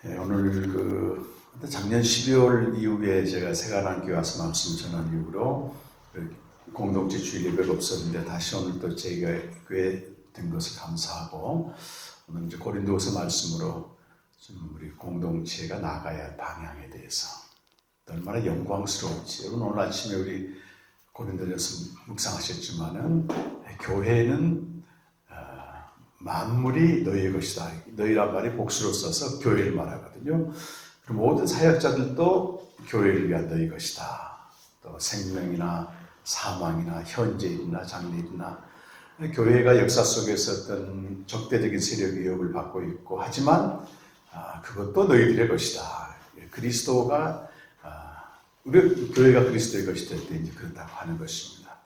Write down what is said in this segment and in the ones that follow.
오늘 작년 12월 이후에 제가 세간한교회 와서 말씀 전한 이후로 공동체 주일 예배가 없었는데 다시 오늘 또 재교회 된 것을 감사하고 오늘 이제 고린도서 말씀으로 좀 우리 공동체가 나가야 할 방향에 대해서 얼마나 영광스러운지. 여러분 오늘 아침에 우리 고린도전서 묵상하셨지만은 교회는 만물이 너희의 것이다. 너희란 말이 복수로 써서 교회를 말하거든요. 그럼 모든 사역자들도 교회를 위한 너희 것이다. 또 생명이나 사망이나 현재일이나 장래일이나 교회가 역사 속에서 어떤 적대적인 세력의 위협을 받고 있고 하지만 그것도 너희들의 것이다. 그리스도가 우리 교회가 그리스도의 것이 될 때 이제 그렇다고 하는 것입니다.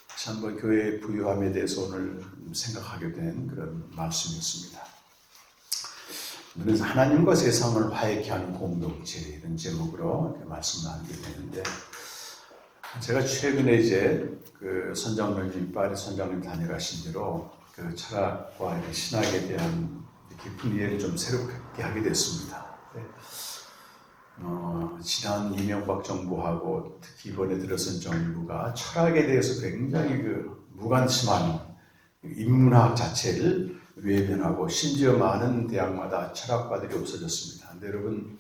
다시 한번 교회의 부유함에 대해서 오늘 생각하게 된 그런 말씀이었습니다. 오늘은 하나님과 세상을 화해케 하는 공동체 이런 제목으로 이렇게 말씀을 나누게 되는데, 제가 최근에 이제 그 선장님, 파리 선장님 다녀가신 뒤로 그 철학과 신학에 대한 깊은 이해를 좀 새롭게 하게 됐습니다. 지난 이명박 정부하고 특히 이번에 들어선 정부가 철학에 대해서 굉장히 무관심한 인문학 자체를 외면하고 심지어 많은 대학마다 철학과들이 없어졌습니다. 근데 여러분,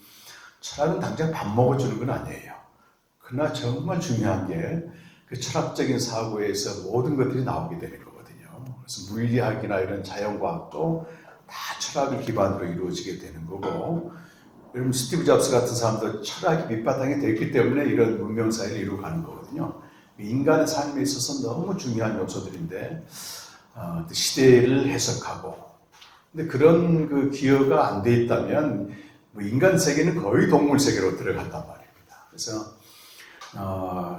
철학은 당장 밥 먹어주는 건 아니에요. 그러나 정말 중요한 게 그 철학적인 사고에서 모든 것들이 나오게 되는 거거든요. 그래서 물리학이나 이런 자연과학도 다 철학을 기반으로 이루어지게 되는 거고, 여러분 스티브 잡스 같은 사람도 철학이 밑바탕이 됐기 때문에 이런 문명사회를 이루어 가는 거거든요. 인간의 삶에 있어서 너무 중요한 요소들인데 시대를 해석하고, 근데 그런 그 기여가 안 돼 있다면 인간 세계는 거의 동물 세계로 들어간단 말입니다. 그래서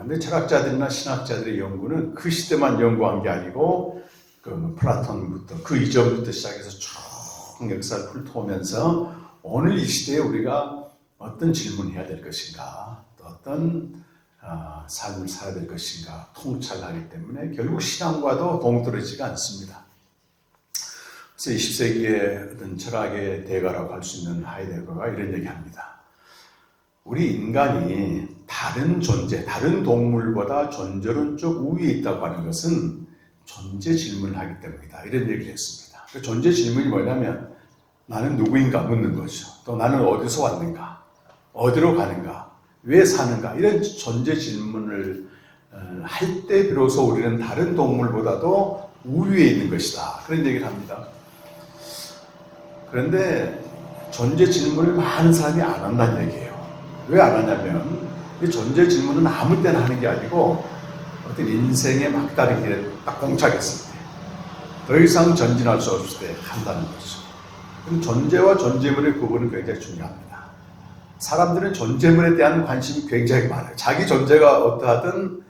근데 철학자들이나 신학자들의 연구는 그 시대만 연구한 게 아니고 플라톤부터 그 이전부터 시작해서 쭉 역사를 훑어오면서 오늘 이 시대에 우리가 어떤 질문을 해야 될 것인가, 또 어떤 삶을 살아야 될 것인가 통찰하기 때문에 결국 신앙과도 동떨어지지가 않습니다. 그래서 20세기의 어떤 철학의 대가라고 할 수 있는 하이데거가 이런 얘기합니다. 우리 인간이 다른 존재, 다른 동물보다 존재론적 우위에 있다고 하는 것은 존재 질문을 하기 때문이다. 이런 얘기를 했습니다. 그 존재 질문이 뭐냐면 나는 누구인가 묻는 거죠. 또 나는 어디서 왔는가, 어디로 가는가, 왜 사는가, 이런 존재 질문을 할 때 비로소 우리는 다른 동물보다도 우위에 있는 것이다. 그런 얘기를 합니다. 그런데 존재 질문을 많은 사람이 안 한다는 얘기예요. 왜 안 하냐면 이 존재 질문은 아무 때나 하는 게 아니고 어떤 인생의 막다른 길에 딱 공착했을 때, 더 이상 전진할 수 없을 때 한다는 거죠. 존재와 존재물의 구분은 굉장히 중요합니다. 사람들은 존재물에 대한 관심이 굉장히 많아요. 자기 존재가 어떠하든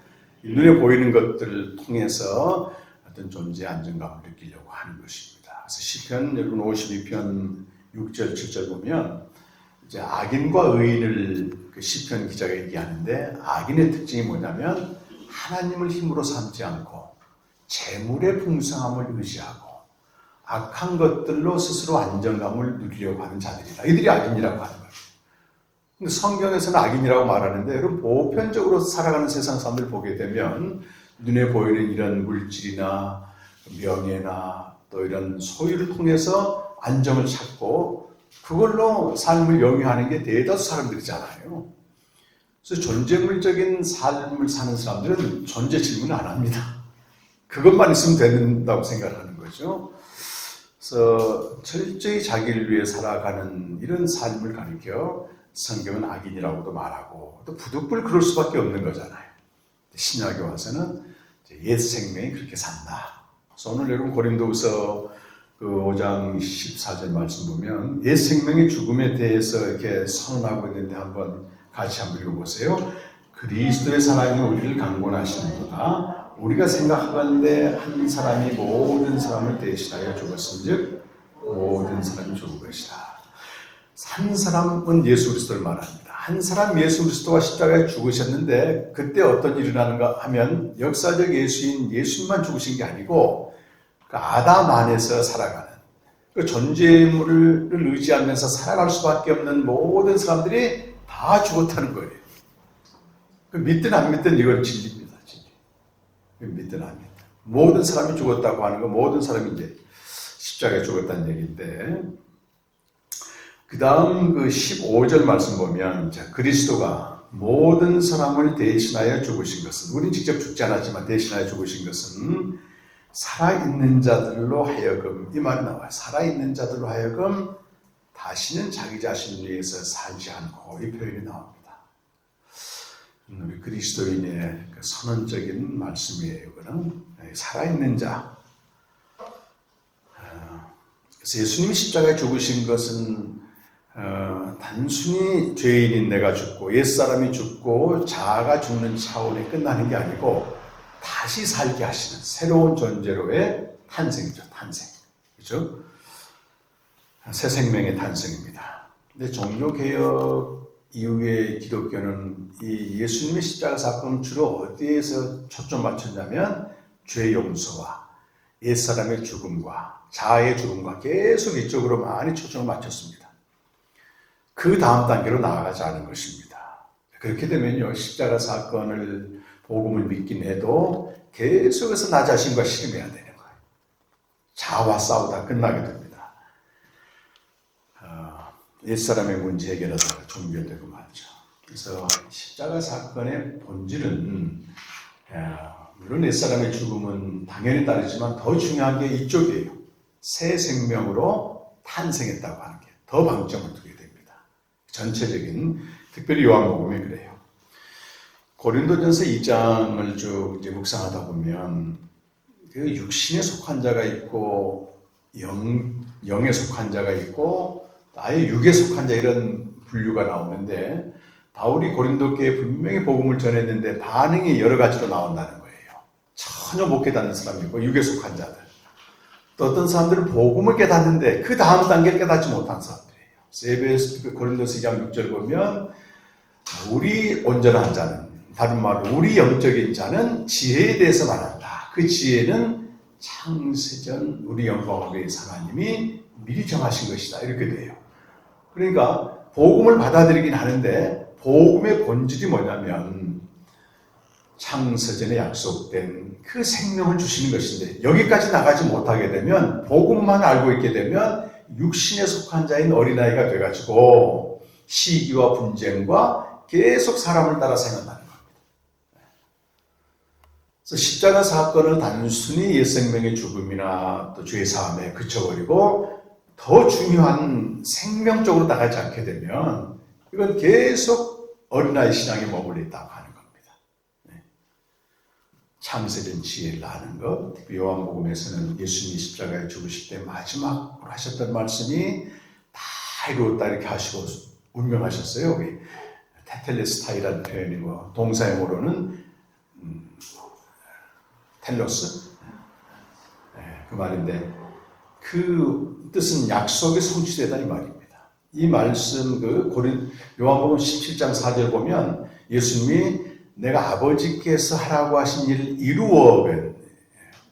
눈에 보이는 것들을 통해서 어떤 존재의 안정감을 느끼려고 하는 것입니다. 그래서 시편 여러분 52편 6절 7절 보면 이제 악인과 의인을 그 시편 기자가 얘기하는데, 악인의 특징이 뭐냐면 하나님을 힘으로 삼지 않고 재물의 풍성함을 의지하고 악한 것들로 스스로 안정감을 누리려고 하는 자들이다. 이들이 악인이라고 하는 거예요. 근데 성경에서는 악인이라고 말하는데, 여러분 보편적으로 살아가는 세상 사람들 보게 되면 눈에 보이는 이런 물질이나 명예나 또 이런 소유를 통해서 안정을 찾고 그걸로 삶을 영위하는 게 대다수 사람들이잖아요. 그래서 존재물적인 삶을 사는 사람들은 존재 질문을 안 합니다. 그것만 있으면 된다고 생각하는 거죠. 그래서 철저히 자기를 위해 살아가는 이런 삶을 가리켜 성경은 악인이라고도 말하고, 또 부득불 그럴 수밖에 없는 거잖아요. 신약에 와서는 옛 생명이 그렇게 산다. 그래서 오늘 여러분 고린도후서 5장 14절 말씀 보면 옛 생명의 죽음에 대해서 이렇게 선언하고 있는데 같이 한번 읽어보세요. 그리스도의 사랑이 우리를 강권하시는구나. 우리가 생각하건대 한 사람이 모든 사람을 대신하여 죽었은즉 모든 사람이 죽은 것이다. 한 사람은 예수 그리스도를 말합니다. 한 사람 예수 그리스도가 십자가에 죽으셨는데 그때 어떤 일이 일어나는가 하면 역사적 예수인 예수님만 죽으신 게 아니고 그 아담 안에서 살아가는 그 존재물을 의지하면서 살아갈 수밖에 없는 모든 사람들이 다 죽었다는 거예요. 믿든 안 믿든 이건 진리입니다. 진리. 믿든 안 믿든. 모든 사람이 죽었다고 하는 거, 모든 사람이 이제 십자가에 죽었다는 얘기인데, 그 다음 그 15절 말씀 보면, 자, 그리스도가 모든 사람을 대신하여 죽으신 것은, 우린 직접 죽지 않았지만 대신하여 죽으신 것은 살아있는 자들로 하여금, 이 말이 나와요. 살아있는 자들로 하여금 다시는 자기 자신을 위해서 살지 않고, 이 표현이 나옵니다. 우리 그리스도인의 그 선언적인 말씀이에요. 이거는 살아있는 자. 그래서 예수님이 십자가에 죽으신 것은 단순히 죄인인 내가 죽고 옛사람이 죽고 자아가 죽는 차원에 끝나는 게 아니고 다시 살게 하시는 새로운 존재로의 탄생이죠. 탄생. 그렇죠? 새 생명의 탄생입니다. 근데 종교개혁 이후에 기독교는 이 예수님의 십자가 사건을 주로 어디에서 초점 맞췄냐면 죄 용서와 옛사람의 죽음과 자아의 죽음과 계속 이쪽으로 많이 초점을 맞췄습니다. 그 다음 단계로 나아가자는 것입니다. 그렇게 되면요, 십자가 사건을 복음을 믿긴 해도 계속해서 나 자신과 씨름해야 되는 거예요. 자아와 싸우다 끝나게 됩니다. 옛사람의 문제 해결하다가 종결되고 말죠. 그래서 십자가 사건의 본질은 물론 옛사람의 죽음은 당연히 따르지만 더 중요한 게 이쪽이에요. 새 생명으로 탄생했다고 하는 게 더 방점을 두게 됩니다. 전체적인, 특별히 요한복음이 그래요. 고린도전서 2장을 쭉 이제 묵상하다 보면 그 육신에 속한 자가 있고 영에 속한 자가 있고 아예 육에 속한 자 이런 분류가 나오는데 바울이 고린도교에 분명히 복음을 전했는데 반응이 여러 가지로 나온다는 거예요. 전혀 못 깨닫는 사람이 있고 육에 속한 자들. 또 어떤 사람들은 복음을 깨닫는데 그 다음 단계를 깨닫지 못한 사람들이에요. 에베소 고린도서 2장 6절 보면 우리 온전한 자는, 다른 말로 우리 영적인 자는 지혜에 대해서 말한다. 그 지혜는 창세전 우리 영광을 위해서 하나님이 미리 정하신 것이다. 이렇게 돼요. 그러니까 복음을 받아들이긴 하는데 복음의 본질이 뭐냐면 창세전에 약속된 그 생명을 주시는 것인데 여기까지 나가지 못하게 되면 복음만 알고 있게 되면 육신에 속한 자인 어린아이가 돼가지고 시기와 분쟁과 계속 사람을 따라 생각하는 겁니다. 그래서 십자가 사건을 단순히 옛생명의 죽음이나 또 죄 사함에 그쳐버리고 더 중요한 생명적으로 나가지 않게 되면 이건 계속 어린아이 신앙에 머물러 있다고 하는 겁니다. 창세전 지혜를 아는 것, 요한복음에서는 예수님이 십자가에 죽으실 때 마지막으로 하셨던 말씀이 다 이루었다 이렇게 하시고 운명하셨어요. 우리 테텔레스타이라는 표현이고 동사형으로는 텔로스 그 말인데 그 뜻은 약속이 성취되다 이 말입니다. 이 말씀 요한복음 17장 4절 보면 예수님이 내가 아버지께서 하라고 하신 일을 이루어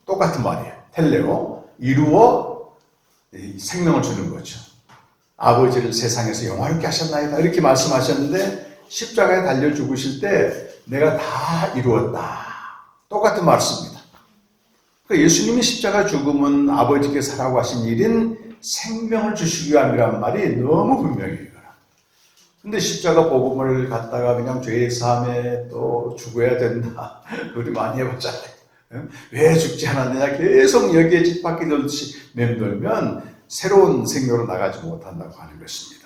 똑같은 말이에요. 텔레오 이루어 생명을 주는 거죠. 아버지를 세상에서 영화롭게 하셨나이다 이렇게 말씀하셨는데 십자가에 달려 죽으실 때 내가 다 이루었다. 똑같은 말씀입니다. 그러니까 예수님이 십자가 죽음은 아버지께서 하라고 하신 일인 생명을 주시기 위함이란 말이 너무 분명해요. 근데 십자가 복음을 갖다가 그냥 죄의 삶에 또 죽어야 된다. 우리 많이 해봤잖아요. 왜 죽지 않았느냐 계속 여기에 집바퀴 돌듯이 맴돌면 새로운 생명으로 나가지 못한다고 하는 것입니다.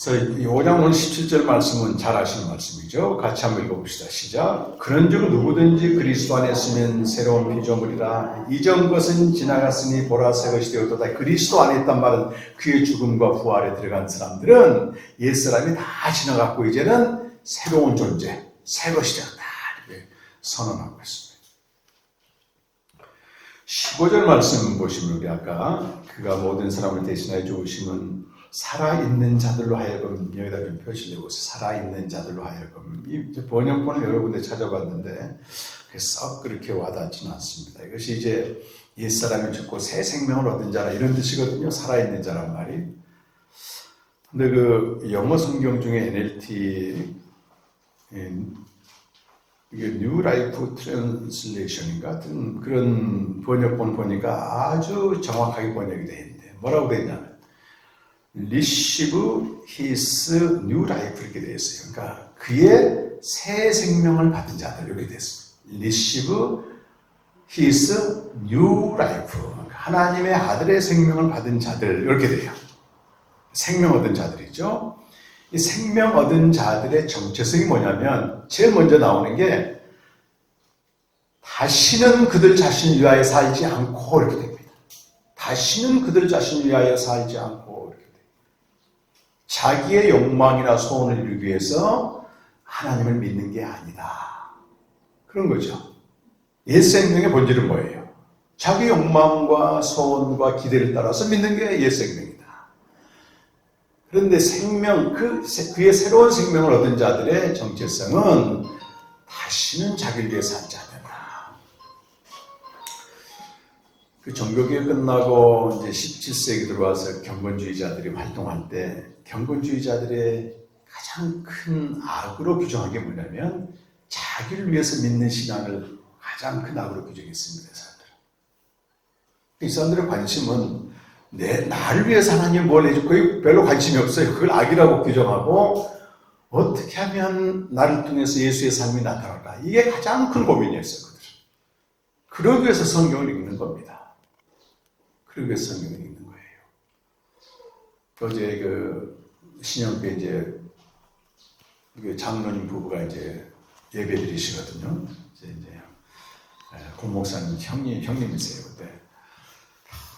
그래서 5장 17절 말씀은 잘 아시는 말씀이죠. 같이 한번 읽어봅시다. 시작. 그런즉 누구든지 그리스도 안에 있으면 새로운 피조물이라. 이전 것은 지나갔으니 보라 새 것이 되었도다. 그리스도 안에 있단 말은 그의 죽음과 부활에 들어간 사람들은 옛사람이 다 지나갔고 이제는 새로운 존재, 새 것이 되었다. 이렇게 선언하고 있습니다. 15절 말씀 보시면 우리 아까 그가 모든 사람을 대신하여 죽으심은 살아있는 자들로 하여금, 여기다 좀 표시를 해보세요. 살아있는 자들로 하여금. 이 번역본을 여러 군데 찾아봤는데 썩 그렇게 와닿지는 않습니다. 이것이 이제 옛사람이 죽고 새 생명을 얻은 자라 이런 뜻이거든요. 살아있는 자란 말이. 근데 그 영어 성경 중에 NLT 이게 New Life Translation인가 같은 그런 번역본 보니까 아주 정확하게 번역이 되어 있는데 뭐라고 되어 있냐면 Receive His New Life 이렇게 되어 있어요. 그러니까 그의 새 생명을 받은 자들 이렇게 되어 있습니다. Receive His New Life 하나님의 아들의 생명을 받은 자들 이렇게 돼요. 생명 얻은 자들이죠. 이 생명 얻은 자들의 정체성이 뭐냐면 제일 먼저 나오는 게 다시는 그들 자신을 위하여 살지 않고 이렇게 됩니다. 다시는 그들 자신을 위하여 살지 않고 이렇게 돼요. 자기의 욕망이나 소원을 이루기 위해서 하나님을 믿는 게 아니다. 그런 거죠. 옛 생명의 본질은 뭐예요? 자기 욕망과 소원과 기대를 따라서 믿는 게 옛 생명이다. 그런데 생명, 그의 새로운 생명을 얻은 자들의 정체성은 다시는 자기를 위해 살지 않는다. 그 종교개혁 끝나고 이제 17세기 들어와서 경건주의자들이 활동할 때 경건주의자들의 가장 큰 악으로 규정한 게 뭐냐면 자기를 위해서 믿는 신앙을 가장 큰 악으로 규정했습니다. 이 사람들의 관심은 나를 위해서 하나님이 뭘 해줄까 별로 관심이 없어요. 그걸 악이라고 규정하고 어떻게 하면 나를 통해서 예수의 삶이 나타날까? 이게 가장 큰 고민이었어요. 그들은. 그러기 위해서 성경을 읽는 겁니다. 그러기 위해서 성경을 읽는 거예요. 어제 그 신영교회 이제 장로님 부부가 이제 예배 드리시거든요. 이제 고목사님 형님이세요. 그때.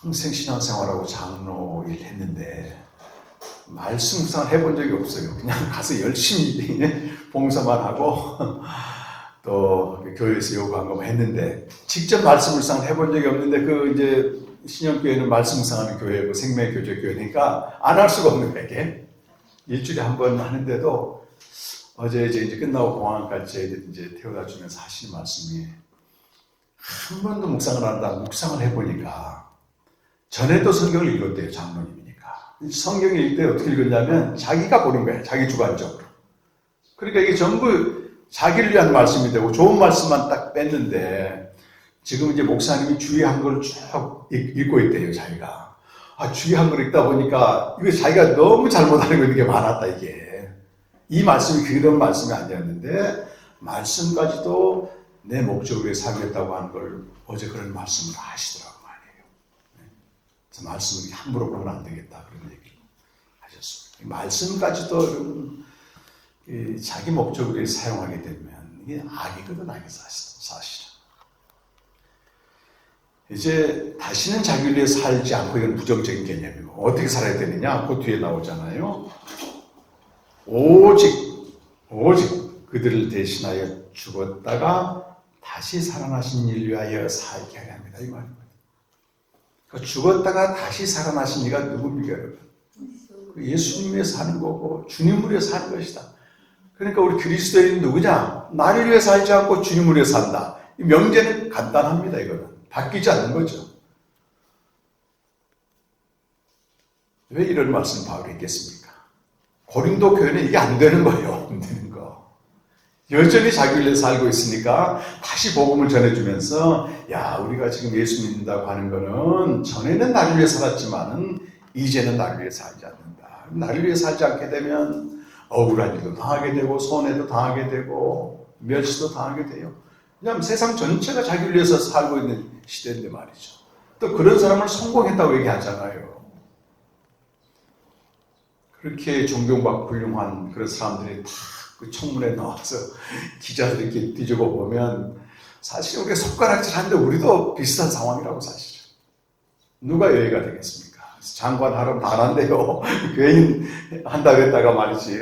평생 신앙생활하고 장로 일 했는데 말씀 묵상을 해본 적이 없어요. 그냥 가서 열심히 봉사만 하고 또 교회에서 요구한 것만 했는데 직접 말씀 묵상을 해본 적이 없는데 그 이제 신영교회는 말씀 묵상하는 교회고 생명교제교회니까 안 할 수가 없는 거예요. 이게 일주일에 한 번 하는데도 어제 이제 끝나고 공항까지 이제 태워다 주면서 하시는 말씀이 한 번도 묵상을 안 한다. 묵상을 해보니까 전에도 성경을 읽었대요. 장로님이니까. 성경을 읽을 때 어떻게 읽었냐면 자기가 보는 거예요. 자기 주관적으로. 그러니까 이게 전부 자기를 위한 말씀이 되고 좋은 말씀만 딱 뺐는데 지금 이제 목사님이 주의한 걸 쭉 읽고 있대요. 자기가. 주의한 걸 읽다 보니까 이거 자기가 너무 잘못 알고 있는 게 많았다. 이게. 이 말씀이 그런 말씀이 아니었는데 말씀까지도 내 목적을 위해 살겠다고 하는 걸 어제 그런 말씀을 하시더라고요. 그래서 말씀을 함부로 보면 안 되겠다 그런 얘기를 하셨습니다. 말씀까지도 자기 목적을 위해 사용하게 되면 이게 악이거든. 악이 사실은. 이제 다시는 자기를 위해 살지 않고 이건 부정적인 개념이고 어떻게 살아야 되느냐? 그 뒤에 나오잖아요. 오직 그들을 대신하여 죽었다가 다시 살아나신 일 위하여 살게 하려 합니다. 이 말입니다. 그러니까 죽었다가 다시 살아나신 이가 누굽니까, 여러분? 예수님 위해 사는 거고 주님을 위해 사는 것이다. 그러니까 우리 그리스도인은 누구냐? 나를 위해 살지 않고 주님을 위해 산다. 이 명제는 간단합니다. 이거는 바뀌지 않는 거죠. 왜 이런 말씀 바울이 했겠습니까? 고린도 교회는 이게 안 되는 거예요. 안 되는 거. 여전히 자기를 위해 살고 있으니까 다시 복음을 전해주면서 야, 우리가 지금 예수 믿는다고 하는 거는 전에는 나를 위해 살았지만은 이제는 나를 위해 살지 않는다. 나를 위해 살지 않게 되면 억울한 일도 당하게 되고 손해도 당하게 되고 멸시도 당하게 돼요. 왜냐하면 세상 전체가 자기를 위해서 살고 있는 시대인데 말이죠. 또 그런 사람을 성공했다고 얘기하잖아요. 그렇게 존경받고 훌륭한 그런 사람들이 다 그 청문회에 나와서 기자들 이렇게 뒤집어 보면 사실 우리가 손가락질하는데 우리도 비슷한 상황이라고 사실은. 누가 여의가 되겠습니까? 장관 하라면 다 한대요. 교인 한다고 했다가 말이지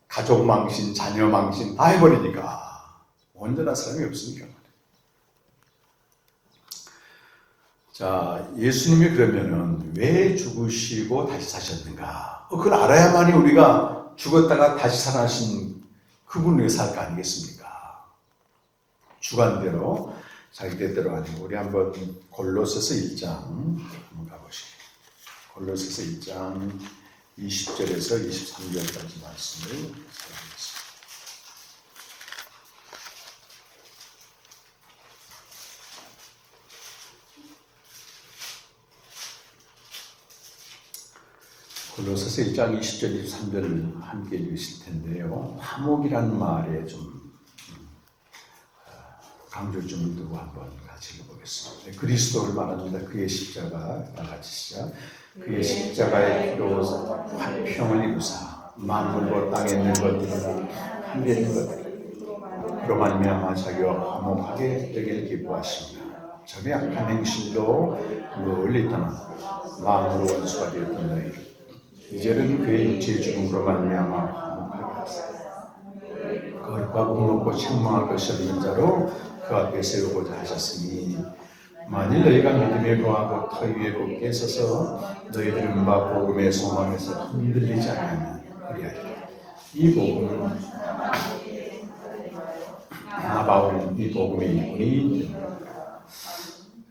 가족 망신, 자녀 망신 다 해버리니까 온전한 사람이 없으니까. 자, 예수님이 그러면은 왜 죽으시고 다시 사셨는가? 그걸 알아야만이 우리가 죽었다가 다시 살아나신 그분을 위해 살 거 아니겠습니까? 주관대로 자기 뜻대로 아니고 우리 한번 골로새서 1장 한번 가보시죠. 골로새서 1장 20절에서 23절까지 말씀을 살펴보겠습니다. 골로새서 1장 20절 23절 함께 읽으실 텐데요. 화목이라는 말에 좀 강조 좀 두고 한번 같이 읽어보겠습니다. 그리스도를 말합니다. 그의 십자가 다 같이 시작. 그의 십자가의 피로 화평을 이루사 만물과 땅에 있는 것들은 함께 있는 것들 그로 말미암아 자기와 화목하게 되기를 기뻐하십니다. 적의 악한 행실로 멀리 떠나 마음으로 원수가 되었던 너희를 이제는 그의 육체의 죽음으로 말미암아 화목하게 하사 거룩과 공롭고 책망할 것이 없는 자로 그 앞에 세우고자 하셨으니 만일 너희가 믿음에 거하고 터 위에 굳게 서서 너희들은 바 복음의 소망에서 흔들리지 않으면 그리하리라. 이 복음은 바울은 이 복음의 일꾼이 됩니다.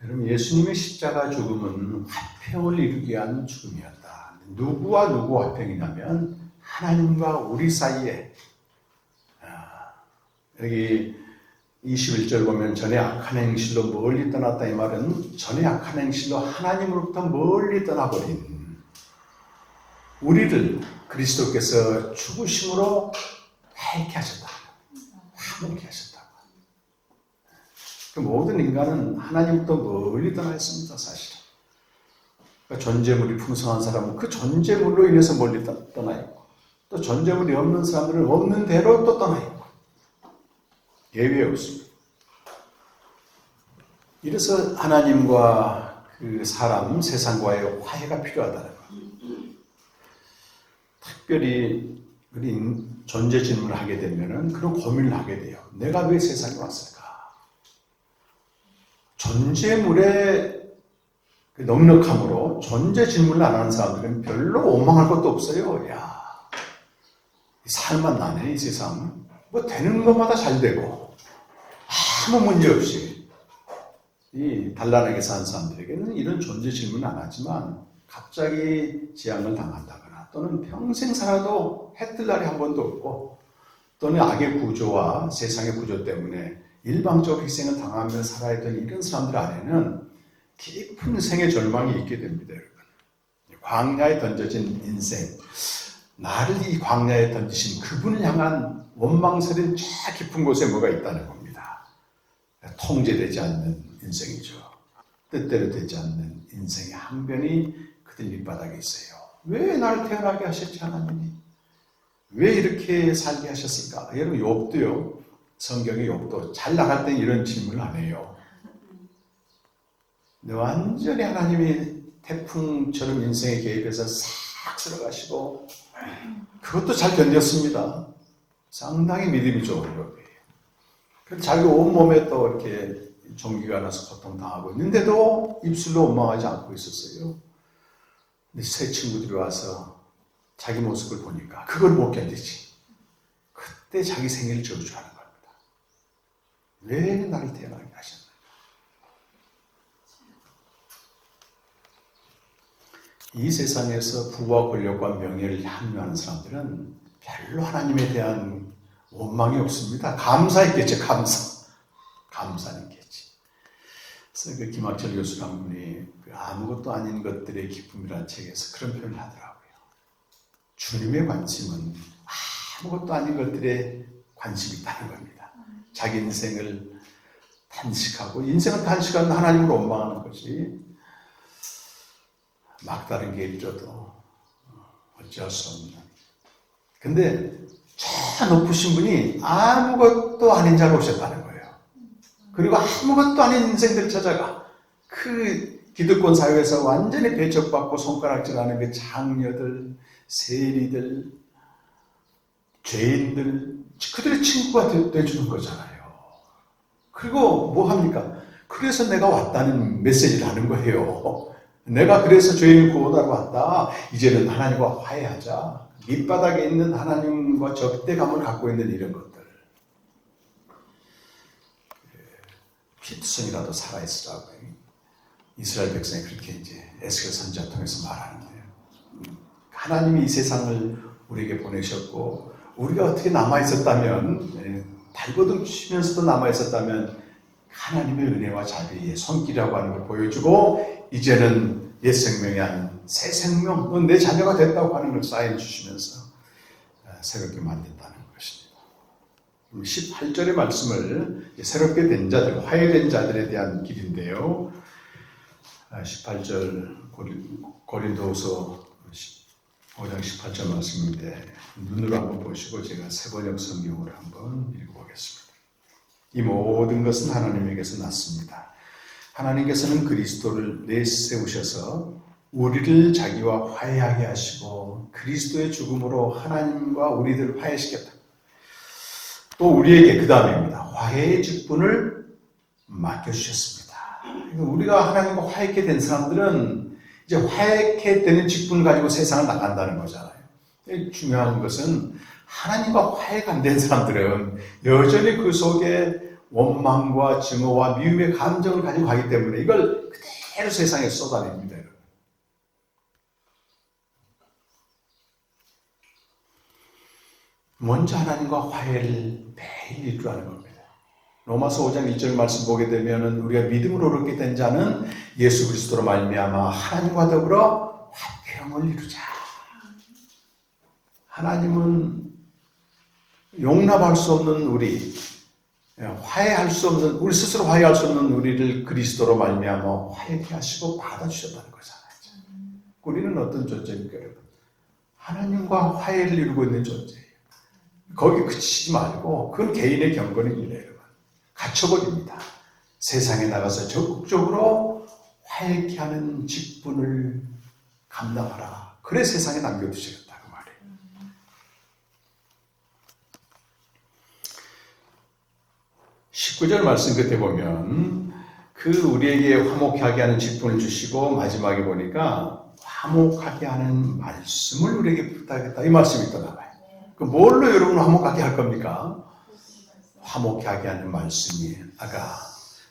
여러분 예수님의 십자가 죽음은 화평을 이루기 위한 죽음이었다. 누구와 누구 화평이냐면 하나님과 우리 사이에 여기 21절 보면 전에 악한 행실로 멀리 떠났다 이 말은 전에 악한 행실로 하나님으로부터 멀리 떠나버린 우리를 그리스도께서 죽으심으로 화해케 하셨다. 화목케 하셨다. 그 모든 인간은 하나님부터 멀리 떠나 있습니다. 사실은. 그러니까 전제물이 풍성한 사람은 그 전제물로 인해서 멀리 떠나 있고 또 전제물이 없는 사람들은 없는 대로 또 떠나 있고 예외 없습니다. 이래서 하나님과 그 사람, 세상과의 화해가 필요하다는 겁니다. 특별히 우리 존재 질문을 하게 되면은 그런 고민을 하게 돼요. 내가 왜 세상에 왔을까? 존재물의 그 넉넉함으로 존재 질문을 안 하는 사람들은 별로 원망할 것도 없어요. 야, 살만 나네, 이 세상. 뭐 되는 것마다 잘 되고 아무 문제 없이 이 단란하게 사는 사람들에게는 이런 존재 질문은 안 하지만 갑자기 재앙을 당한다거나 또는 평생 살아도 해뜰 날이 한 번도 없고 또는 악의 구조와 세상의 구조 때문에 일방적으로 희생을 당하며 살아야 되는 이런 사람들 안에는 깊은 생의 절망이 있게 됩니다. 여러분. 광야에 던져진 인생, 나를 이 광야에 던지신 그분을 향한 원망스러운 저 깊은 곳에 뭐가 있다는 겁니다. 통제되지 않는 인생이죠. 뜻대로 되지 않는 인생의 항변이 그들 밑바닥에 있어요. 왜 날 태어나게 하셨지 하나님이? 왜 이렇게 살게 하셨을까? 여러분 욥도요. 성경의 욥도 잘 나갈 땐 이런 질문을 안 해요. 근데 완전히 하나님이 태풍처럼 인생에 개입해서 싹 들어가시고 그것도 잘 견뎠습니다. 상당히 믿음이 좋은 법이에요. 그래서 자기 온몸에 또 이렇게 종기가 나서 고통당하고 있는데도 입술로 원망하지 않고 있었어요. 근데 새 친구들이 와서 자기 모습을 보니까 그걸 못 견디지. 그때 자기 생일을 저주하는 겁니다. 왜 나를 태어나게 하셨나? 이 세상에서 부와 권력과 명예를 향유하는 사람들은 별로 하나님에 대한 원망이 없습니다. 감사했겠죠, 감사했겠지. 그래서 그 김학철 교수라는 분이 그 아무것도 아닌 것들의 기쁨이라는 책에서 그런 표현을 하더라고요. 주님의 관심은 아무것도 아닌 것들에 관심이 있다는 겁니다. 자기 인생을 단식하고 인생을 단식하는 하나님을 원망하는 것이 막다른 게 있어도 어쩔 수 없는. 근데 저 높으신 분이 아무것도 아닌 자로 오셨다는 거예요. 그리고 아무것도 아닌 인생들 찾아가 그 기득권 사회에서 완전히 배척받고 손가락질하는 그 장녀들, 세리들, 죄인들, 그들의 친구가 되어주는 거잖아요. 그리고 뭐 합니까? 그래서 내가 왔다는 메시지를 하는 거예요. 내가 그래서 죄인을 구원하러 왔다. 이제는 하나님과 화해하자. 밑바닥에 있는 하나님과 적대감을 갖고 있는 이런 것들. 피투성이라도 살아있으라고 이스라엘 백성이 그렇게 이제 에스겔 선지자 통해서 말하는데요. 하나님이 이 세상을 우리에게 보내셨고 우리가 어떻게 남아있었다면 발버둥 치면서도 남아있었다면 하나님의 은혜와 자비의 손길이라고 하는 걸 보여주고 이제는 옛 생명이 아닌 새 생명, 넌 내 자녀가 됐다고 하는 걸 사인 주시면서 새롭게 만든다는 것입니다. 18절의 말씀을 새롭게 된 자들, 화해된 자들에 대한 길인데요. 18절 고린도후서 5장 18절 말씀인데 눈으로 한번 보시고 제가 세번역 성경으로 한번 읽어보겠습니다. 이 모든 것은 하나님에게서 났습니다. 하나님께서는 그리스도를 내세우셔서 우리를 자기와 화해하게 하시고 그리스도의 죽음으로 하나님과 우리들을 화해시켰다. 또 우리에게 그 다음입니다. 화해의 직분을 맡겨주셨습니다. 우리가 하나님과 화해케 된 사람들은 이제 화해케 되는 직분을 가지고 세상을 나간다는 거잖아요. 중요한 것은 하나님과 화해가 안 된 사람들은 여전히 그 속에 원망과 증오와 미움의 감정을 가지고 가기 때문에 이걸 그대로 세상에 쏟아냅니다. 먼저 하나님과 화해를 매일 이루라는 겁니다. 로마서 5장 1절 말씀 보게 되면 우리가 믿음으로 얻게 된 자는 예수 그리스도로 말미암아 하나님과 더불어 화평을 이루자. 하나님은 용납할 수 없는 우리, 화해할 수 없는, 우리 스스로 화해할 수 없는 우리를 그리스도로 말미암아 화해케 하시고 받아주셨다는 거잖아요. 우리는 어떤 존재입니까, 여러분? 하나님과 화해를 이루고 있는 존재예요. 거기 그치지 말고 그건 개인의 경건입니다, 여러분. 갇혀버립니다. 세상에 나가서 적극적으로 화해케 하는 직분을 감당하라. 그래 세상에 남겨두시겠다 그 말이에요. 19절 말씀 끝에 보면 그 우리에게 화목하게 하는 직분을 주시고 마지막에 보니까 화목하게 하는 말씀을 우리에게 부탁했다. 이 말씀이 또 나와요. 그 뭘로 여러분 화목하게 할 겁니까? 화목하게 하는 말씀이 아까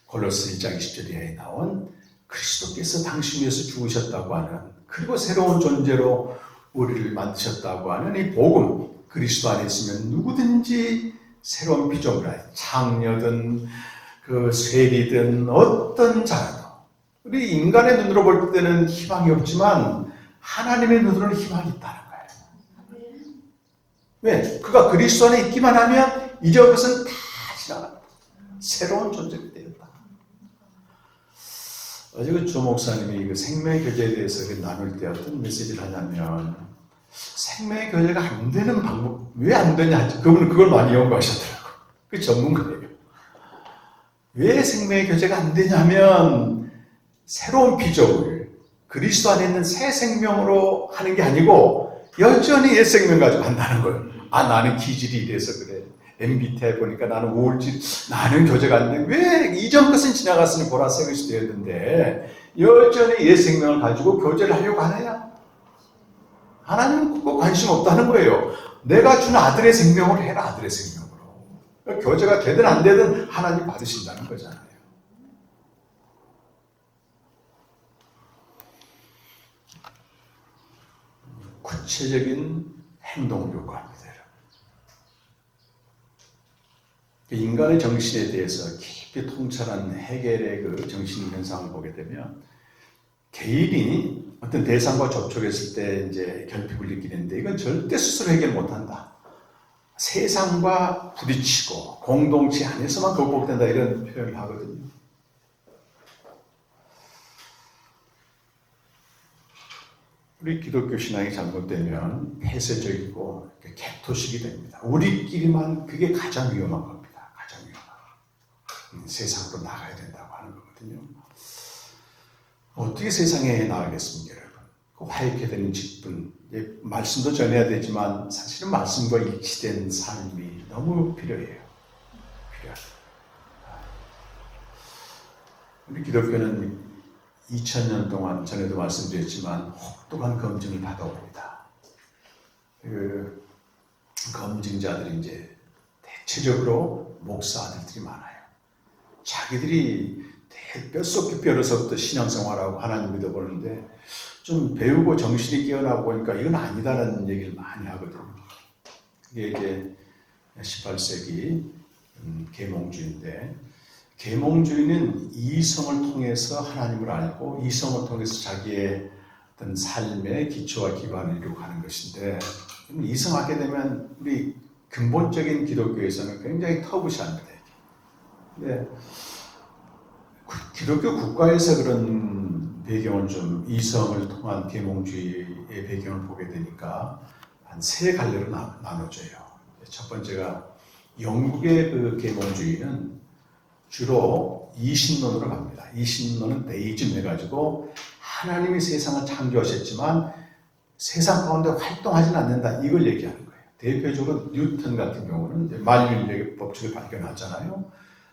골로새 1장 20절에 나온 그리스도께서 당신 위해서 죽으셨다고 하는 그리고 새로운 존재로 우리를 만드셨다고 하는 이 복음, 그리스도 안에 있으면 누구든지 새로운 피조물이야. 창녀든 그 쇠리든 어떤 자라도 우리 인간의 눈으로 볼 때는 희망이 없지만 하나님의 눈으로는 희망이 있다는 거예요. 왜? 그가 그리스도 안에 있기만 하면 이제 그것은 다 지나간다. 새로운 존재가 되었다. 어제 그 조 목사님이 그 생명의 교제에 대해서 나눌 때 어떤 메시지를 하냐면 생명의 교제가 안 되는 방법, 왜 안 되냐, 그분은 그걸 많이 연구하셨더라고요. 그 전문가예요. 왜 생명의 교제가 안 되냐면 새로운 피조물, 그리스도 안에 있는 새 생명으로 하는 게 아니고 여전히 옛 생명 가지고 한다는 거예요. 아, 나는 기질이 이래서 그래. MBTI 보니까 나는 우울증, 나는 교제가 안 돼. 왜 이전 것은 지나갔으니 보라 새 것이 되었는데 여전히 옛 생명을 가지고 교제를 하려고 하느냐? 하나님은 그거 관심 없다는 거예요. 내가 준 아들의 생명을 해라, 아들의 생명으로. 그러니까 교제가 되든 안 되든 하나님 받으신다는 거잖아요. 구체적인 행동을 요구합니다. 인간의 정신에 대해서 깊이 통찰한 해겔의 그 정신 현상을 보게 되면 개인이 어떤 대상과 접촉했을 때 이제 결핍을 느끼는데 이건 절대 스스로 해결 못한다. 세상과 부딪히고 공동체 안에서만 극복된다 이런 표현을 하거든요. 우리 기독교 신앙이 잘못되면 폐쇄적이고 개토식이 됩니다. 우리끼리만 그게 가장 위험한 겁니다. 가장 위험한. 세상으로 나가야 된다고 하는 거거든요. 어떻게 세상에 나가겠습니까, 여러분? 그 화해케 되는 직분, 말씀도 전해야 되지만 사실은 말씀과 일치된 삶이 너무 필요해요. 필요하다. 우리 기독교는 2000년 동안 전에도 말씀드렸지만 혹독한 검증을 받아옵니다. 그 검증자들이 이제 대체적으로 목사 아들들이 많아요. 자기들이 뼛속 깊이 어려서부터 신앙생활하고 하나님 믿어보는데 좀 배우고 정신이 깨어나 보니까 이건 아니다라는 얘기를 많이 하거든요. 그게 이제 18세기 계몽주의인데, 계몽주의는 이성을 통해서 하나님을 알고 이성을 통해서 자기의 어떤 삶의 기초와 기반을 이루고 가는 것인데, 이성하게 되면 우리 근본적인 기독교에서는 굉장히 터부시합니다. 근데 기독교 국가에서 그런 배경을 좀 이성을 통한 계몽주의의 배경을 보게 되니까 한 세 갈래로 나눠져요. 첫 번째가 영국의 그 계몽주의는 주로 이신론으로 갑니다. 이신론은 데이즘 해가지고 하나님이 세상을 창조하셨지만 세상 가운데 활동하지는 않는다, 이걸 얘기하는 거예요. 대표적으로 뉴턴 같은 경우는 만유인력의 법칙을 발견하잖아요.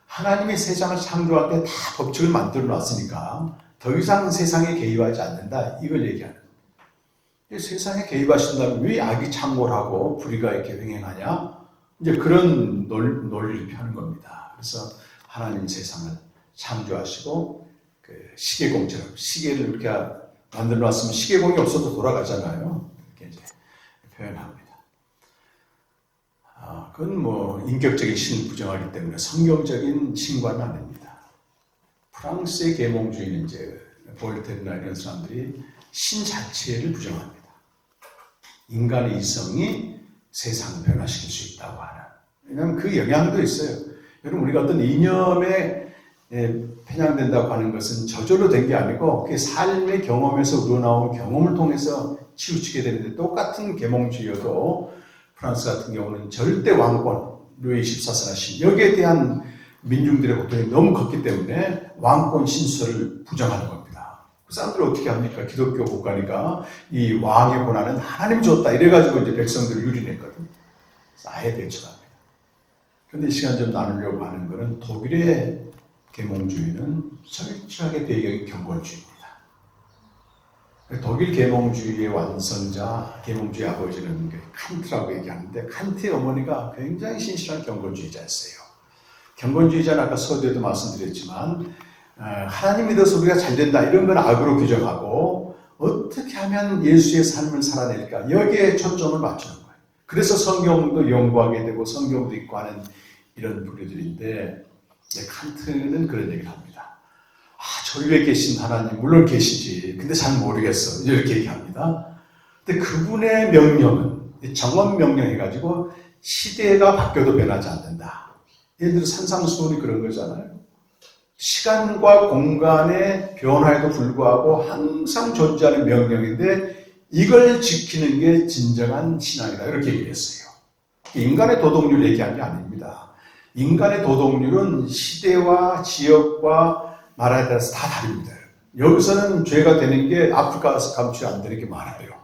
하나님이 세상을 창조할 때 다 법칙을 만들어 놨으니까 더 이상 세상에 개입하지 않는다, 이걸 얘기하는 거예요. 세상에 개입하신다면 왜 악이 창궐 하고 불의가 이렇게 횡행하냐? 이제 그런 논리를 펴는 겁니다. 그래서 하나님 세상을 창조하시고 그 시계공처럼 시계를 이렇게 만들어 놨으면 시계공이 없어도 돌아가잖아요. 이렇게 이제 표현합니다. 그건 뭐 인격적인 신을 부정하기 때문에 성경적인 신과는 아닙니다. 프랑스의 계몽주의는 이제 볼테르나 이런 사람들이 신 자체를 부정합니다. 인간의 이성이 세상을 변화시킬 수 있다고 하는. 왜냐하면 그 영향도 있어요. 여러분, 우리가 어떤 이념에 편향된다고 하는 것은 저절로 된 게 아니고 그게 삶의 경험에서 우러나온 경험을 통해서 치우치게 되는데, 똑같은 계몽주의여도 프랑스 같은 경우는 절대 왕권, 루이 14세나 신, 여기에 대한 민중들의 고통이 너무 컸기 때문에 왕권 신설을 부정하는 겁니다. 그 사람들이 어떻게 합니까? 기독교 국가니까 이 왕의 권한은 하나님이 줬다, 이래가지고 이제 백성들을 유린했거든요. 아예 배척합니다. 그런데 이 시간 좀 나누려고 하는 것은 독일의 계몽주의는 철저하게 배경이 경건주의입니다. 독일 계몽주의의 완성자, 계몽주의 아버지는 칸트라고 얘기하는데, 칸트의 어머니가 굉장히 신실한 경건주의자였어요. 경건주의자는 아까 서두에도 말씀드렸지만 하나님 믿어서 우리가 잘 된다, 이런 건 악으로 규정하고 어떻게 하면 예수의 삶을 살아낼까, 여기에 초점을 맞추는 거예요. 그래서 성경도 연구하게 되고 성경도 읽고 하는 이런 부류들인데, 칸트는 그런 얘기를 합니다. 저 위에 계신 하나님 물론 계시지, 근데 잘 모르겠어, 이렇게 얘기합니다. 근데 그분의 명령은 정원 명령해가지고 시대가 바뀌어도 변하지 않는다. 예를 들어 산상수훈이 그런 거잖아요. 시간과 공간의 변화에도 불구하고 항상 존재하는 명령인데 이걸 지키는 게 진정한 신앙이다, 이렇게 얘기했어요. 인간의 도덕률 얘기한 게 아닙니다. 인간의 도덕률은 시대와 지역과 나라에 따라서 다 다릅니다. 여기서는 죄가 되는 게 아프리카에서 감추 안 되는 게 많아요.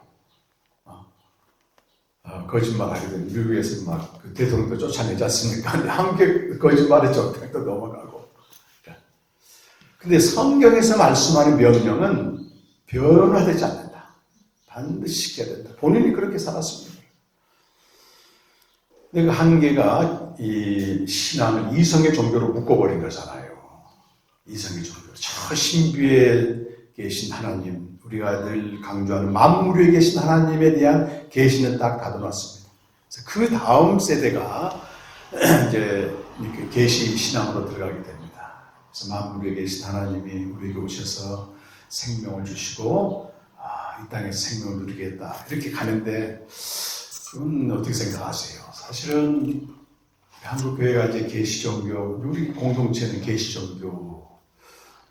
거짓말 하게 되면 미국에서 막 그 대통령도 쫓아내지 않습니까? 한국에 거짓말했죠. 또 넘어가고. 근데 성경에서 말씀하는 명령은 변화되지 않는다. 반드시 지켜야 된다. 본인이 그렇게 살았습니다. 근데 그 한계가 이 신앙을 이성의 종교로 묶어버린 거잖아요. 이성의 종교. 저 신비에 계신 하나님, 우리가 늘 강조하는 만물 위에 계신 하나님에 대한 계시는 딱 닫아놨습니다. 그 다음 세대가 이제 계시 신앙으로 들어가게 됩니다. 그래서 만물 위에 계신 하나님이 우리에게 오셔서 생명을 주시고 이 땅에서 생명을 누리겠다, 이렇게 가는데, 그건 어떻게 생각하세요? 사실은 한국 교회가 이제 계시 종교, 우리 공동체는 계시 종교,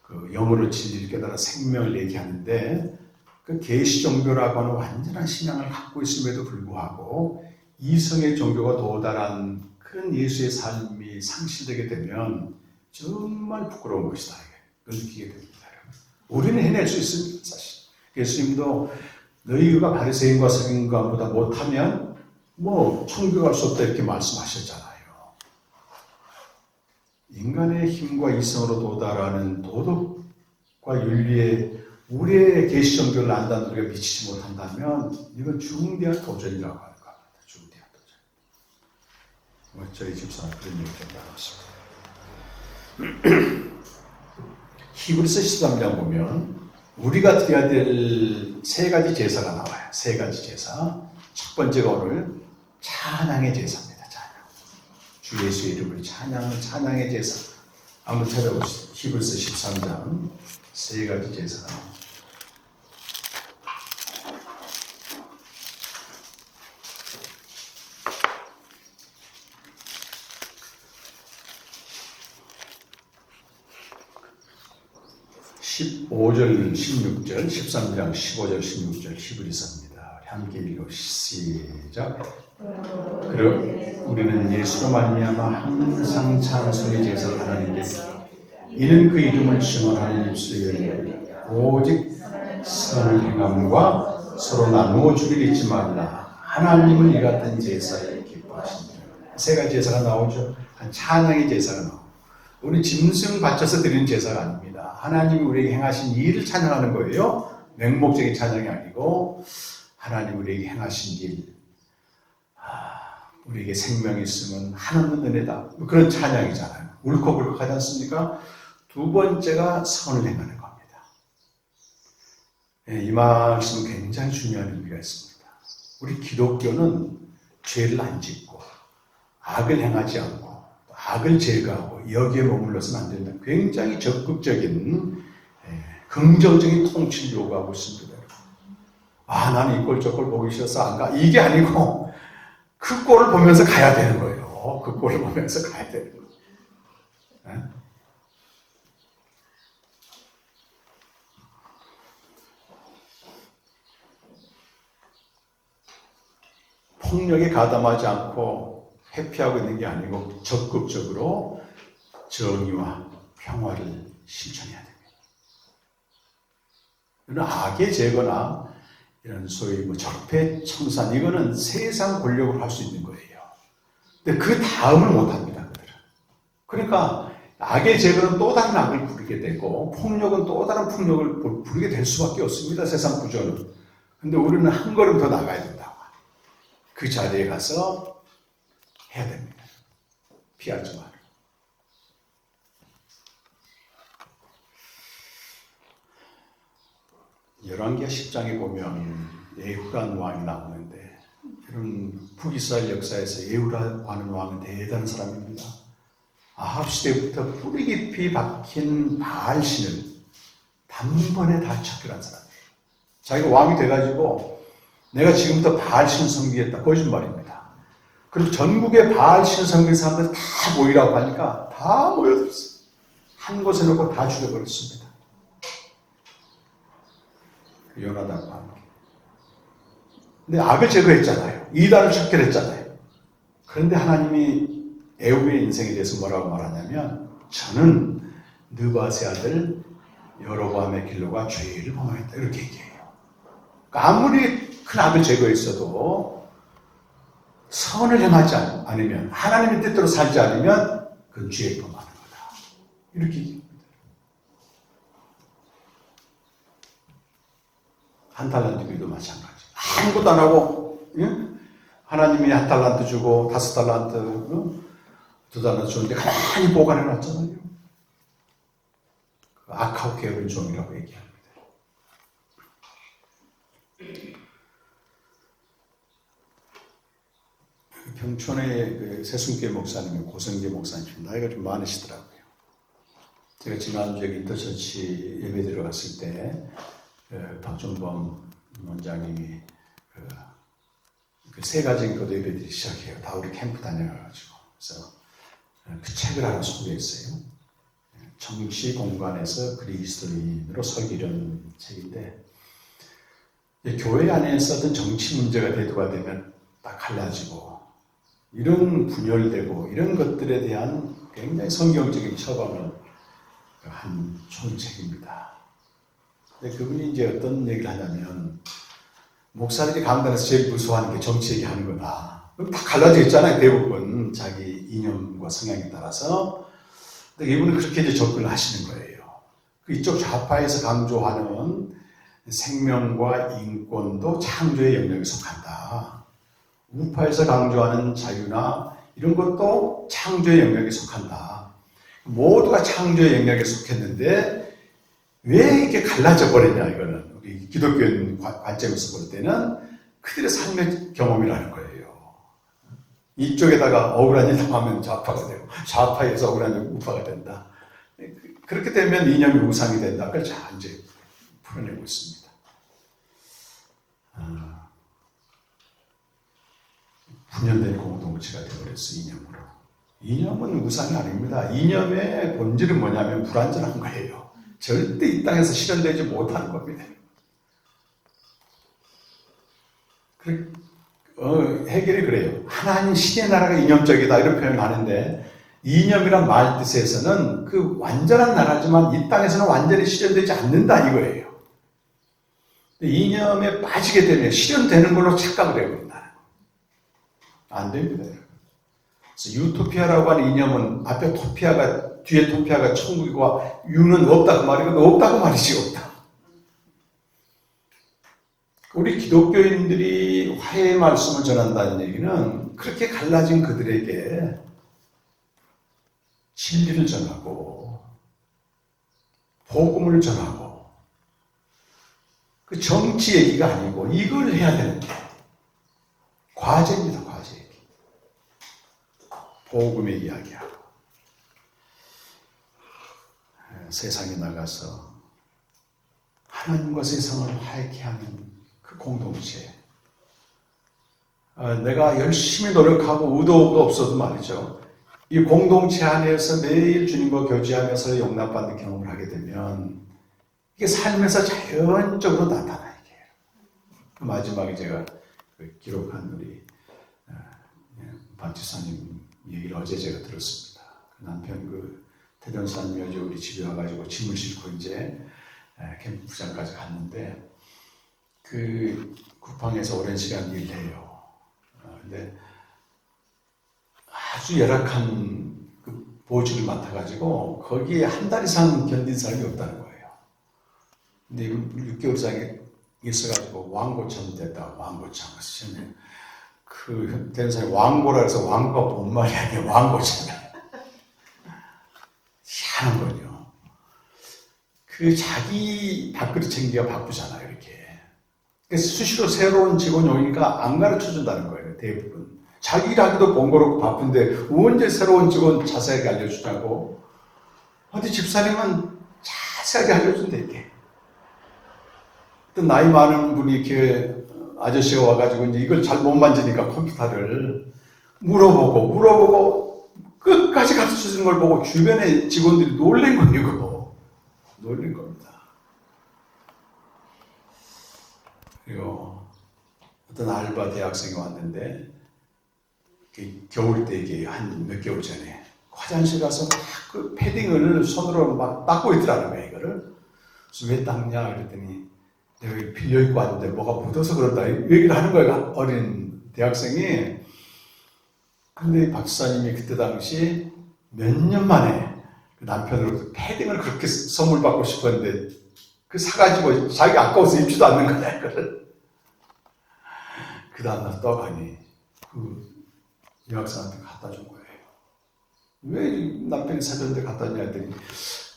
그 영으로 진리를 깨달아 생명을 얘기하는데, 그 계시 종교라고 하는 완전한 신앙을 갖고 있음에도 불구하고 이성의 종교가 도달한 그런 예수의 삶이 상실되게 되면 정말 부끄러운 것이다, 이걸 느끼게 됩니다. 우리는 해낼 수 있습니다. 사실 예수님도 너희가 바리새인과 서기관보다 못하면 뭐 천국 갈 수 없다, 이렇게 말씀하셨잖아요. 인간의 힘과 이성으로 도달하는 도덕과 윤리에 우리의 계시 종교를 안다는 우리가 미치지 못한다면 이건 중대한 도전이라고 하는 겁니다. 중대한 도전. 저희 집사는 그런 얘기 좀 나눴습니다. 히브리서 13장 보면 우리가 드려야 될 세 가지 제사가 나와요. 세 가지 제사. 첫 번째가 오늘 찬양의 제사입니다. 찬양. 주 예수의 이름을 찬양하는 찬양의 제사. 한번 찾아보시죠. 히브리서 13장 세 가지 제사가 나옵니다. (15절) (16절) 13장 (15절) (16절) 히브리서입니다. 함께 읽어 시작. 그럼 우리는 예수로 말미암아 항상 찬송의 제사를 하나님께 이는 그 이름을 증언하는 입술에 오직 선을 행함과 서로 나누어 주기를 잊지 말라. 하나님은 이 같은 제사를 기뻐하신다. 세 가지 제사가 나오죠. 찬양의 제사가 나오고 우리 짐승 바쳐서 드리는 제사가 아닙니다. 하나님이 우리에게 행하신 일을 찬양하는 거예요. 맹목적인 찬양이 아니고 하나님 우리에게 행하신 일, 우리에게 생명이 있으면 하나님은 은혜다. 그런 찬양이잖아요. 울컥울컥하지 않습니까? 두 번째가 선을 행하는 겁니다. 이 말씀은 굉장히 중요한 의미가 있습니다. 우리 기독교는 죄를 안 짓고 악을 행하지 않고 악을 제거하고 여기에 머물러서는 안 된다. 굉장히 적극적인 긍정적인 통치를 요구하고 있습니다. 나는 이 꼴 저 꼴 보기 싫어서 안 가. 이게 아니고 그 꼴을 보면서 가야 되는 거예요. 그 꼴을 보면서 가야 되는 거예요. 폭력에 가담하지 않고 회피하고 있는 게 아니고 적극적으로 정의와 평화를 실천해야 됩니다. 이런 악의 제거나 이런 소위 적폐 청산 이거는 세상 권력으로 할 수 있는 거예요. 근데 그 다음을 못합니다. 그들은. 그러니까 악의 제거는 또 다른 악을 부리게 되고 폭력은 또 다른 폭력을 부리게 될 수밖에 없습니다. 세상 구조는. 근데 우리는 한 걸음 더 나가야 된다고. 그 자리에 가서 해야 됩니다. 피하지 말고. 열왕기하 10장에 보면 예후라는 왕이 나오는데 이런 북이스라엘 역사에서 예후라는 왕은 대단한 사람입니다. 아합 시대부터 뿌리 깊이 박힌 바알신을 단번에 다 척결한 사람이에요. 자기가 왕이 돼가지고 내가 지금부터 바알신 섬기겠다. 거짓말입니다. 그리고 전국의 바알신 섬기는 사람들 다 모이라고 하니까 다 모여들었어요. 한 곳에 놓고 다 죽여버렸습니다. 요나단과 함께. 근데 악을 제거했잖아요. 이단을 척결했잖아요. 그런데 하나님이 에후의 인생에 대해서 뭐라고 말하냐면 저는 느밧의 아들 여로보암의 길로가 죄를 범하였다. 이렇게 얘기해요. 그러니까 아무리 큰 악을 제거했어도 선을 행하지 않으면 하나님의 뜻대로 살지 않으면 그건 죄에 범하는 거다. 이렇게 얘기합니다. 한 달란트 비도 마찬가지. 아무것도 안 하고 하나님이 한 달란트 주고 5달란트 2달란트 주는데 가만히 보관해 놨잖아요. 악하고 게으른 종이라고 얘기합니다. 평촌의 그 세순교 목사님, 고성교 목사님, 나이가 좀 많으시더라고요. 제가 지난주에 인터처치 예배 들어갔을 때 박준범 원장님이 그 세 가지 교도 예배들이 시작해요. 다 우리 캠프 다녀가지고. 그래서 그 책을 하나 소개했어요. 정치 공간에서 그리스도인으로 서기는 책인데 교회 안에서 어떤 정치 문제가 대두가 되면 딱 갈라지고 이런 분열되고 이런 것들에 대한 굉장히 성경적인 처방을 한 좋은 책입니다. 근데 그분이 이제 어떤 얘기를 하냐면 목사들이 강단에서 제일 무서워하는 게 정치 얘기하는 거다. 다 갈라져 있잖아요. 대부분 자기 이념과 성향에 따라서. 근데 이분은 그렇게 이제 접근을 하시는 거예요. 이쪽 좌파에서 강조하는 생명과 인권도 창조의 영역에 속한다. 우파에서 강조하는 자유나 이런 것도 창조의 영역에 속한다. 모두가 창조의 영역에 속했는데 왜 이렇게 갈라져 버렸냐, 이거는 우리 기독교인 관점에서 볼 때는 그들의 삶의 경험이라는 거예요. 이쪽에다가 억울한 일 당하면 좌파가 되고 좌파에서 억울한 일 우파가 된다. 그렇게 되면 이념이 우상이 된다. 그걸 잘 이제 풀어내고 있습니다. 분열된 공동체가 되어버렸어, 이념으로. 이념은 우상이 아닙니다. 이념의 본질은 뭐냐면 불완전한 거예요. 절대 이 땅에서 실현되지 못하는 겁니다. 해결이 그래요. 하나님 신의 나라가 이념적이다 이런 표현을 하는데 이념이란 말 뜻에서는 그 완전한 나라지만 이 땅에서는 완전히 실현되지 않는다 이거예요. 이념에 빠지게 되면 실현되는 걸로 착각을 해버린다는 거. 안 됩니다. 그래서 유토피아라고 하는 이념은 앞에 토피아가 뒤에 토피아가 천국이고 유는 없다 그 말이고 없다고 말이지 없다. 우리 기독교인들이 화해의 말씀을 전한다는 얘기는 그렇게 갈라진 그들에게 진리를 전하고 복음을 전하고 그 정치 얘기가 아니고 이걸 해야 되는데 과제입니다. 과제 얘기. 복음의 이야기하고 세상에 나가서 하나님과 세상을 화해케 하는 그 공동체. 내가 열심히 노력하고 의도가 없어도 말이죠. 이 공동체 안에서 매일 주님과 교제하면서 용납받는 경험을 하게 되면 이게 삶에서 자연적으로 나타나게 해요. 마지막에 제가 기록한 우리 박지사님 얘기를 어제 제가 들었습니다. 남편 태전사님이 어제 우리 집에 와가지고 짐을 싣고 이제 캠프장까지 갔는데 그 쿠팡에서 오랜 시간 일해요. 근데 아주 열악한 그 보직을 맡아가지고 거기에 한 달 이상 견딘 사람이 없다는 거예요. 근데 6개월 이상 있어가지고 왕고참 됐다. 왕고참. 그 된 사람이 왕고라 해서 왕고가 뭔 말이 아니에요. 왕고참. 희한한 거죠. 그 자기 밥그릇 챙기기가 바쁘잖아요. 이렇게. 그래서 수시로 새로운 직원이 오니까 안 가르쳐준다는 거예요. 대부분. 자기 일하기도 번거롭고 바쁜데 언제 새로운 직원 자세하게 알려주냐고. 어디 집사님은 자세하게 알려준다 이렇게. 또 나이 많은 분이 이렇게 아저씨가 와가지고 이제 이걸 잘 못 만지니까 컴퓨터를 물어보고 끝까지 가르쳐주는 걸 보고 주변의 직원들이 놀란 거예요. 놀란 겁니다. 그리고 어떤 알바 대학생이 왔는데 겨울 때 이게 한 몇 개월 전에 화장실 가서 막 그 패딩을 손으로 막 닦고 있더라는 거예요. 이거를. 그래서 왜 닦냐 그랬더니 내가 빌려 입고 왔는데 뭐가 묻어서 그런다 얘기를 하는 거예요. 어린 대학생이. 근데 박사님이 그때 당시 몇 년 만에 그 남편으로부터 패딩을 그렇게 선물 받고 싶었는데 그 사가지고 자기 아까워서 입지도 않는 거야 이거를. 그 다음날 떠가니 그 여학생한테 갖다 준 거예요. 왜 남편이 사줬는데 갖다 줬냐 했더니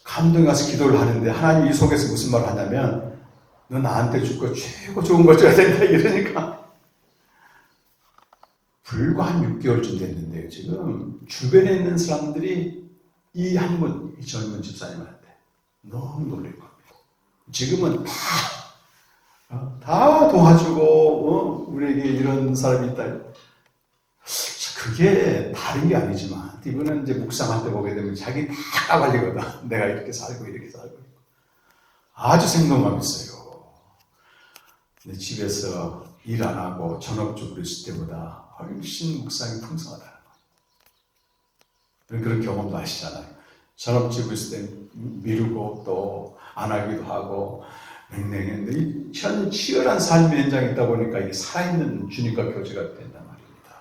감동이 가서 기도를 하는데 하나님이 속에서 무슨 말을 하냐면 너 나한테 줄 거 최고 좋은 거 줘야 된다 이러니까 불과 한 6개월쯤 됐는데요. 지금 주변에 있는 사람들이 이 한 분, 이 젊은 집사님한테 너무 놀랄 겁니다. 지금은 다 도와주고 우리에게 이런 사람이 있다. 그게 다른 게 아니지만 이분은 이제 묵상할 때 보게 되면 자기 다 까발리거든. 내가 이렇게 살고 이렇게 살고 아주 생동감 있어요. 근데 집에서 일 안 하고 전업주부로 있을 때보다 훨씬 묵상이 풍성하다는 거예요. 그런 경험도 하시잖아요. 전업주부 있을 때 미루고 또 안 하기도 하고 맹맹했는데 현 치열한 삶의 현장에 있다 보니까 이게 살아있는 주님과 교제가 된단 말입니다.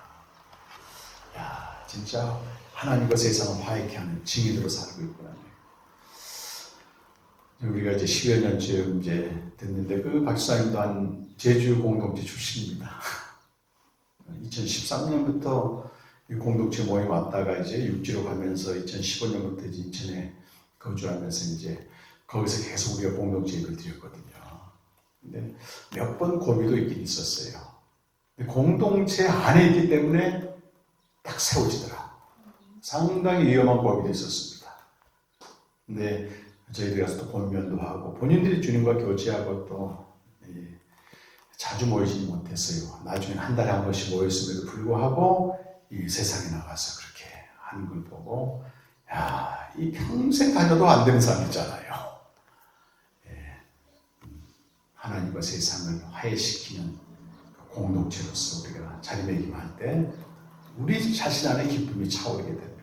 야, 진짜 하나님과 세상을 화해케 하는 증인으로 살고 있구나. 우리가 이제 10여 년쯤 이제 됐는데 그 박사님 또한 제주 공동체 출신입니다. 2013년부터 이 공동체 모임 왔다가 이제 육지로 가면서 2015년부터 이제 인천에 거주하면서 이제 거기서 계속 우리가 공동체 예배를 드렸거든요. 근데 몇 번 고비도 있긴 있었어요. 근데 공동체 안에 있기 때문에 딱 세워지더라. 상당히 위험한 고비도 있었습니다. 근데 저희들이 가서 또 본면도 하고 본인들이 주님과 교제하고 또 자주 모이지 못했어요. 나중에 한 달에 한 번씩 모였음에도 불구하고 이 세상에 나가서 그렇게 하는 걸 보고 야, 이 평생 다녀도 안 되는 사람 있잖아요. 하나님과 세상을 화해시키는 공동체로서 우리가 자리매김할 때 우리 자신 안에 기쁨이 차오르게 됩니다.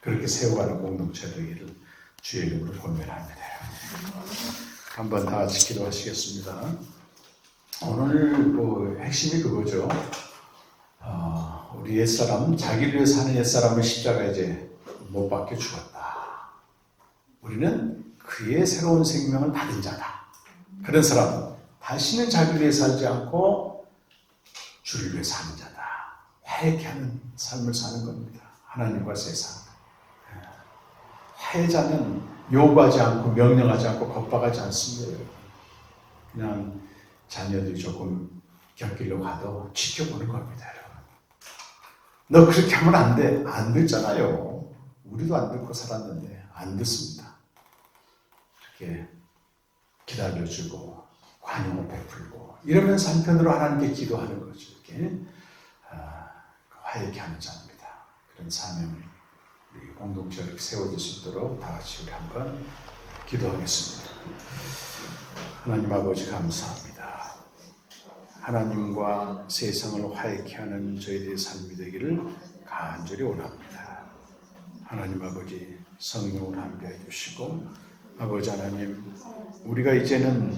그렇게 세워가는 공동체 되기를 주의 이름으로 권면합니다. 한번 다 같이 기도하시겠습니다. 오늘 핵심이 그거죠. 우리 옛사람, 자기를 위해 사는 옛사람을 십자가에 이제 못 박혀 죽었다. 우리는 그의 새로운 생명을 받은 자다. 그런 사람은 다시는 자기를 위해 살지 않고 주를 위해 사는 자다. 화해케 하는 삶을 사는 겁니다. 하나님과 세상. 화해자는 요구하지 않고 명령하지 않고 겁박하지 않습니다. 그냥 자녀들이 조금 곁길로 가도 지켜보는 겁니다. 너 그렇게 하면 안 돼. 안 듣잖아요. 우리도 안 듣고 살았는데 안 듣습니다. 이렇게 기다려주고 관용을 베풀고 이러면서 한편으로 하나님께 기도하는 거죠. 이렇게 화해케 하는 자입니다. 그런 사명을 우리 공동체로 세워질 수 있도록 다 같이 우리 한번 기도하겠습니다. 하나님 아버지 감사합니다. 하나님과 세상을 화해케 하는 저희들의 삶이 되기를 간절히 원합니다. 하나님 아버지 성령을 함께해 주시고 아버지 하나님 우리가 이제는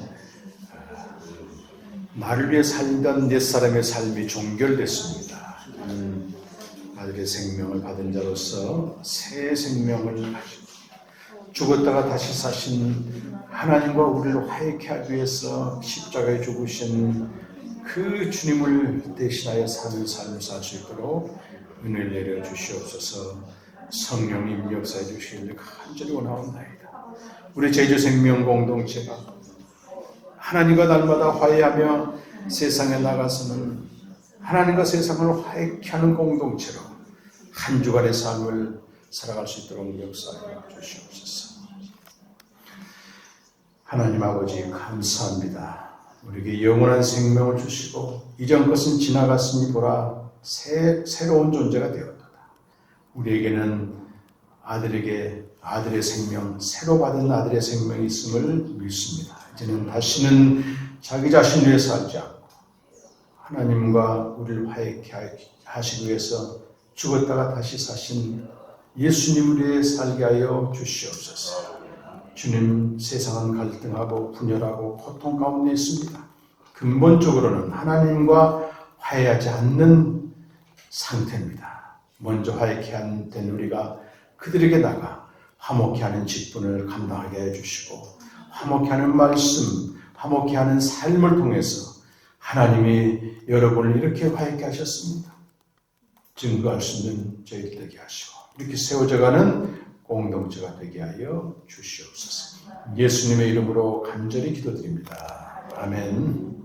나를 위해 살던 옛사람의 삶이 종결됐습니다. 아들의 생명을 받은 자로서 새 생명을 가지고 죽었다가 다시 사신 하나님과 우리를 화해케 하기 위해서 십자가에 죽으신 그 주님을 대신하여 사는 삶을 살 수 있도록 은혜를 내려 주시옵소서. 성령님 역사해 주시기를 간절히 원하옵나이다. 우리 제주 생명 공동체가 하나님과 날마다 화해하며 세상에 나가서는 하나님과 세상을 화해케 하는 공동체로 한 주간의 삶을 살아갈 수 있도록 역사해 주시옵소서. 하나님 아버지 감사합니다. 우리에게 영원한 생명을 주시고 이전 것은 지나갔으니 보라 새로운 존재가 되었도다. 우리에게는 아들에게 아들의 생명, 새로 받은 아들의 생명이 있음을 믿습니다. 이제는 다시는 자기 자신을 위해 살지 않고 하나님과 우리를 화해케 하시기 위해서 죽었다가 다시 사신 예수님을 위해 살게 하여 주시옵소서. 주님, 세상은 갈등하고 분열하고 고통 가운데 있습니다. 근본적으로는 하나님과 화해하지 않는 상태입니다. 먼저 화해케 된 우리가 그들에게 나가 화목케 하는 직분을 감당하게 해주시고 화목케 하는 말씀, 화목케 하는 삶을 통해서 하나님이 여러분을 이렇게 화해케 하셨습니다. 증거할 수 있는 저희들 되게 하시고 이렇게 세워져가는 공동체가 되게 하여 주시옵소서. 예수님의 이름으로 간절히 기도드립니다. 아멘.